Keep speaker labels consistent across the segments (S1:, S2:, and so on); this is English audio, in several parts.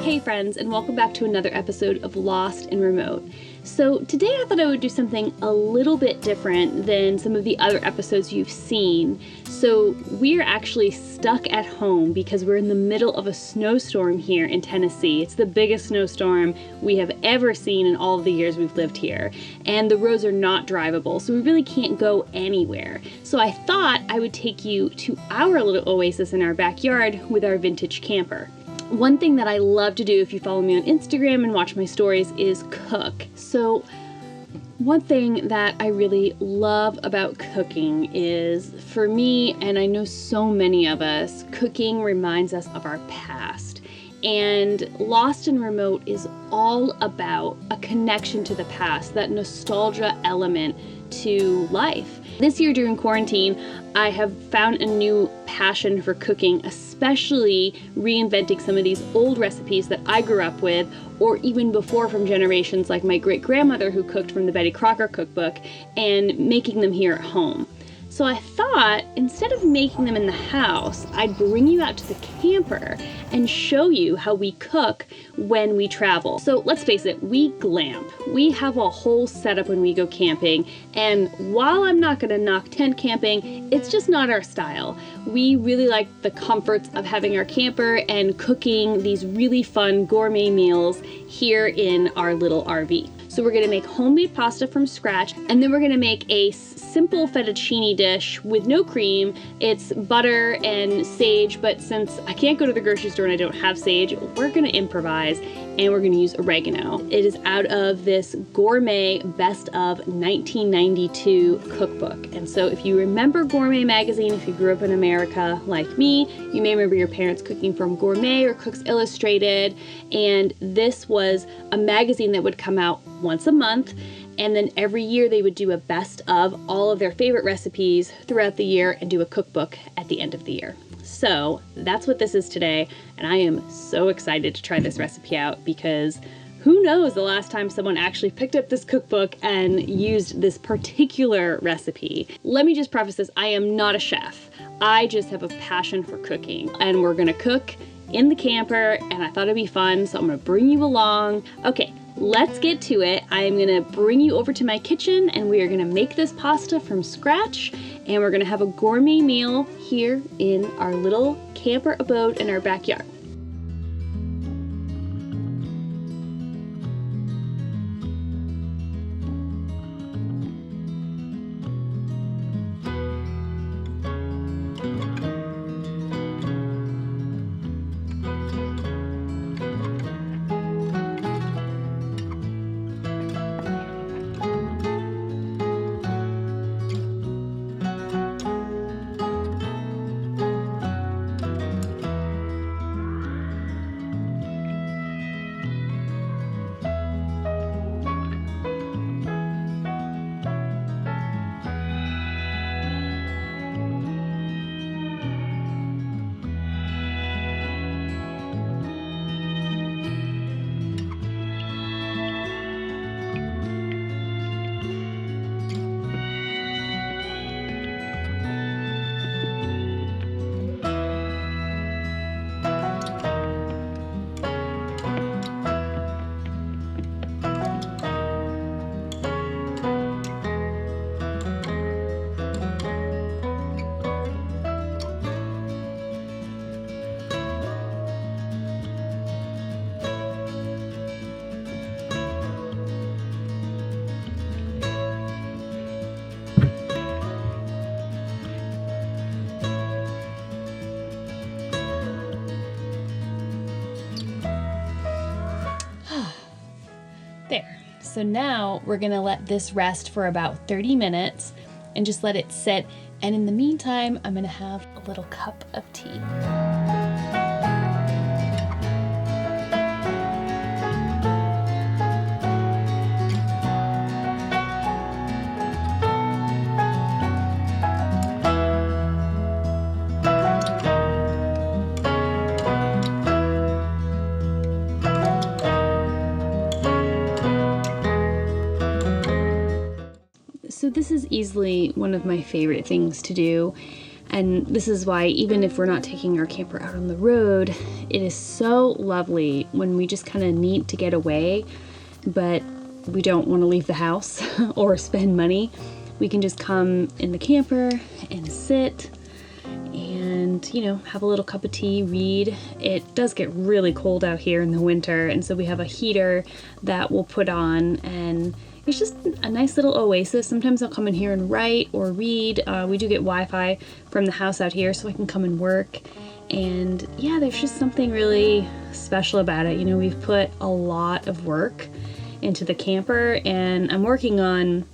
S1: Hey friends, and welcome back to another episode of Lost and Remote. So today I thought I would do something a little bit different than some of the other episodes you've seen. So we're actually stuck at home because we're in the middle of a snowstorm here in Tennessee. It's the biggest snowstorm we have ever seen in all of the years we've lived here. And the roads are not drivable, so we really can't go anywhere. So I thought I would take you to our little oasis in our backyard with our vintage camper. One thing that I love to do, if you follow me on Instagram and watch my stories, is cook. So one thing that I really love about cooking is, for me, and I know so many of us, cooking reminds us of our past. And Lost and Remote is all about a connection to the past, that nostalgia element to life. This year during quarantine, I have found a new passion for cooking, especially reinventing some of these old recipes that I grew up with, or even before from generations like my great-grandmother who cooked from the Betty Crocker cookbook, and making them here at home. So I thought, instead of making them in the house, I'd bring you out to the camper and show you how we cook when we travel. So let's face it, we glamp. We have a whole setup when we go camping, and while I'm not gonna knock tent camping, it's just not our style. We really like the comforts of having our camper and cooking these really fun gourmet meals here in our little RV. So we're gonna make homemade pasta from scratch, and then we're gonna make a simple fettuccine dish with no cream. It's butter and sage, but since I can't go to the grocery store and I don't have sage, we're gonna improvise, and we're gonna use oregano. It is out of this Gourmet Best of 1992 cookbook. And so if you remember Gourmet Magazine, if you grew up in America like me, you may remember your parents cooking from Gourmet or Cooks Illustrated, and this was a magazine that would come out once a month, and then every year they would do a best of all of their favorite recipes throughout the year and do a cookbook at the end of the year. So that's what this is today, and I am so excited to try this recipe out because who knows the last time someone actually picked up this cookbook and used this particular recipe. Let me just preface this, I am not a chef. I just have a passion for cooking, and we're gonna cook in the camper, and I thought it'd be fun, so I'm gonna bring you along. Okay, let's get to it. I am gonna bring you over to my kitchen, and we are gonna make this pasta from scratch, and we're gonna have a gourmet meal here in our little camper abode in our backyard. There. So now we're gonna let this rest for about 30 minutes and just let it sit. And in the meantime, I'm gonna have a little cup of tea. So this is easily one of my favorite things to do. And this is why, even if we're not taking our camper out on the road, it is so lovely when we just kind of need to get away, but we don't want to leave the house or spend money. We can just come in the camper and sit and, have a little cup of tea, read. It does get really cold out here in the winter, and so we have a heater that we'll put on, and it's just a nice little oasis. Sometimes I'll come in here and write or read. We do get Wi-Fi from the house out here, so I can come and work. And yeah, there's just something really special about it. We've put a lot of work into the camper, and I'm working on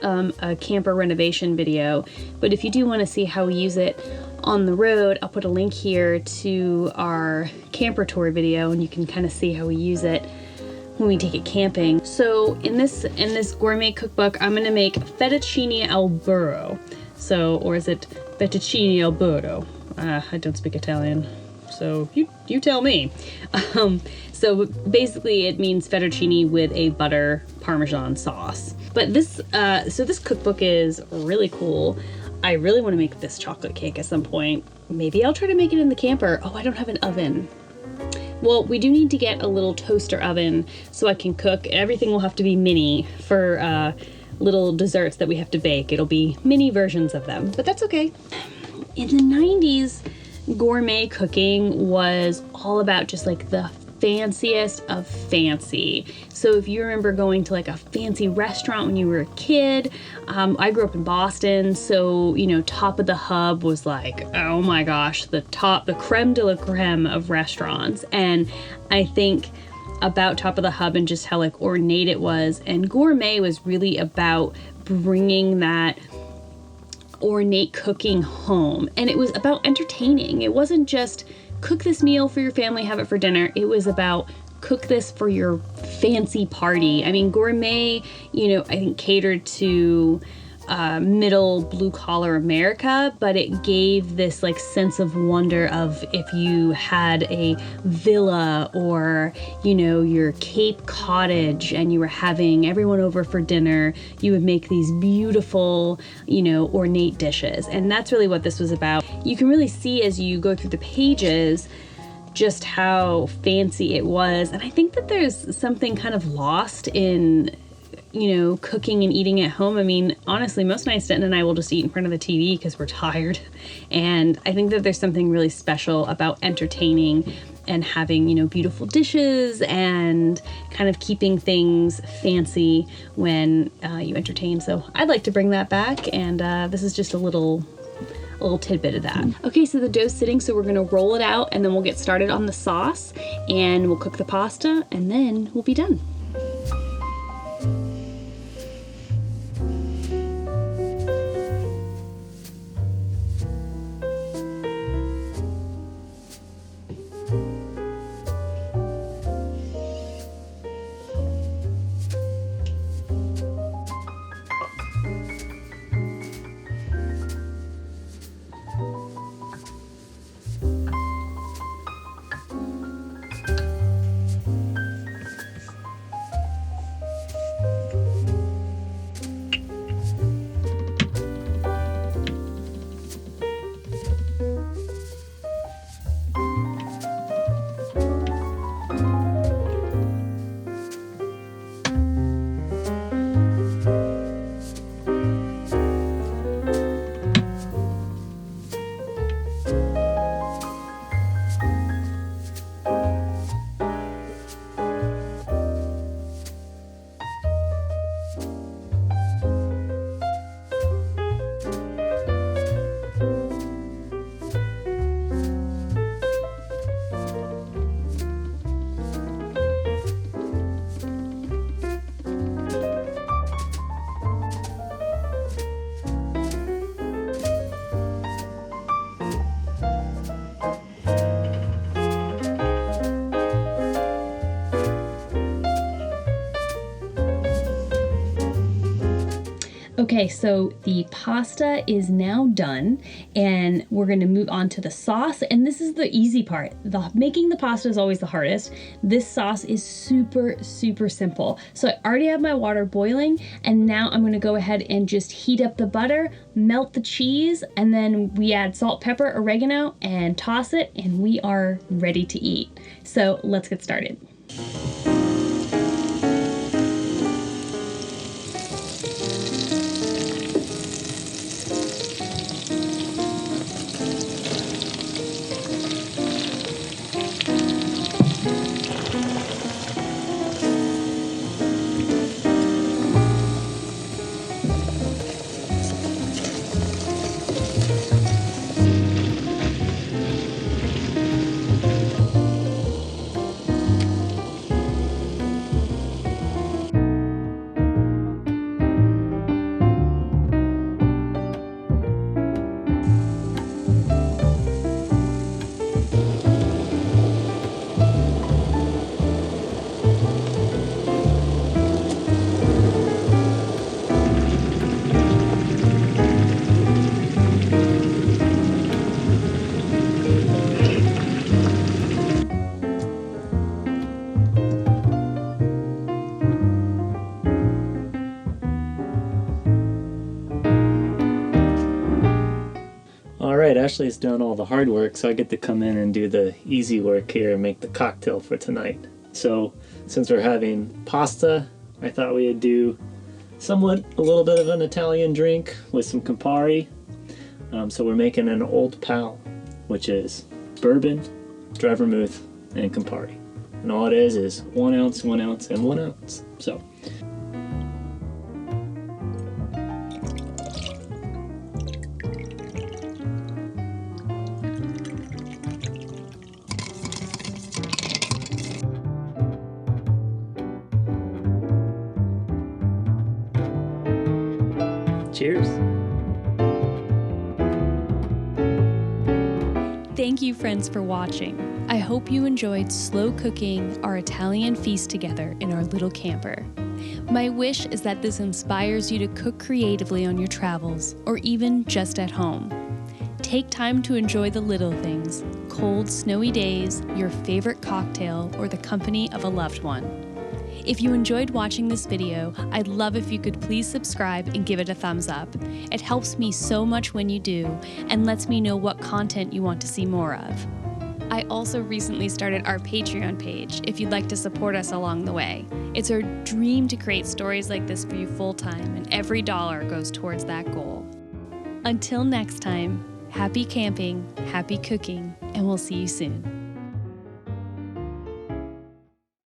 S1: a camper renovation video. But if you do want to see how we use it on the road, I'll put a link here to our camper tour video, and you can kind of see how we use it when we take it camping. So in this gourmet cookbook, I'm gonna make fettuccine al burro. Or is it fettuccine al burro? I don't speak Italian, so you tell me. So basically it means fettuccine with a butter Parmesan sauce. But this cookbook is really cool. I really want to make this chocolate cake at some point. Maybe I'll try to make it in the camper. Oh, I don't have an oven. Well, we do need to get a little toaster oven so I can cook. Everything will have to be mini for little desserts that we have to bake. It'll be mini versions of them, but that's okay. In the 90s, gourmet cooking was all about just like the fanciest of fancy. So if you remember going to like a fancy restaurant when you were a kid, I grew up in Boston, so Top of the Hub was like, oh my gosh, the creme de la creme of restaurants. And I think about Top of the Hub and just how like ornate it was, and gourmet was really about bringing that ornate cooking home, and it was about entertaining. It wasn't just cook this meal for your family, have it for dinner. It was about cook this for your fancy party. I mean, gourmet, I think catered to middle blue collar America, but it gave this like sense of wonder of if you had a villa or, your Cape cottage and you were having everyone over for dinner, you would make these beautiful, ornate dishes. And that's really what this was about. You can really see as you go through the pages just how fancy it was. And I think that there's something kind of lost in cooking and eating at home. I mean, honestly, most nights Denton and I will just eat in front of the TV because we're tired. And I think that there's something really special about entertaining and having, beautiful dishes and kind of keeping things fancy when you entertain. So I'd like to bring that back. And this is just a little tidbit of that. Okay, so the dough's sitting, so we're gonna roll it out and then we'll get started on the sauce and we'll cook the pasta and then we'll be done. Okay, so the pasta is now done, and we're gonna move on to the sauce, and this is the easy part. Making the pasta is always the hardest. This sauce is super, super simple. So I already have my water boiling, and now I'm gonna go ahead and just heat up the butter, melt the cheese, and then we add salt, pepper, oregano, and toss it, and we are ready to eat. So let's get started.
S2: Alright, Ashley's done all the hard work, so I get to come in and do the easy work here and make the cocktail for tonight. So, since we're having pasta, I thought we would do a little bit of an Italian drink with some Campari. So we're making an Old Pal, which is bourbon, dry vermouth, and Campari. And all it is 1 ounce, 1 ounce, and 1 ounce. So. Cheers.
S1: Thank you, friends, for watching. I hope you enjoyed slow cooking our Italian feast together in our little camper. My wish is that this inspires you to cook creatively on your travels or even just at home. Take time to enjoy the little things: cold, snowy days, your favorite cocktail, or the company of a loved one. If you enjoyed watching this video, I'd love if you could please subscribe and give it a thumbs up. It helps me so much when you do and lets me know what content you want to see more of. I also recently started our Patreon page if you'd like to support us along the way. It's our dream to create stories like this for you full-time, and every dollar goes towards that goal. Until next time, happy camping, happy cooking, and we'll see you soon.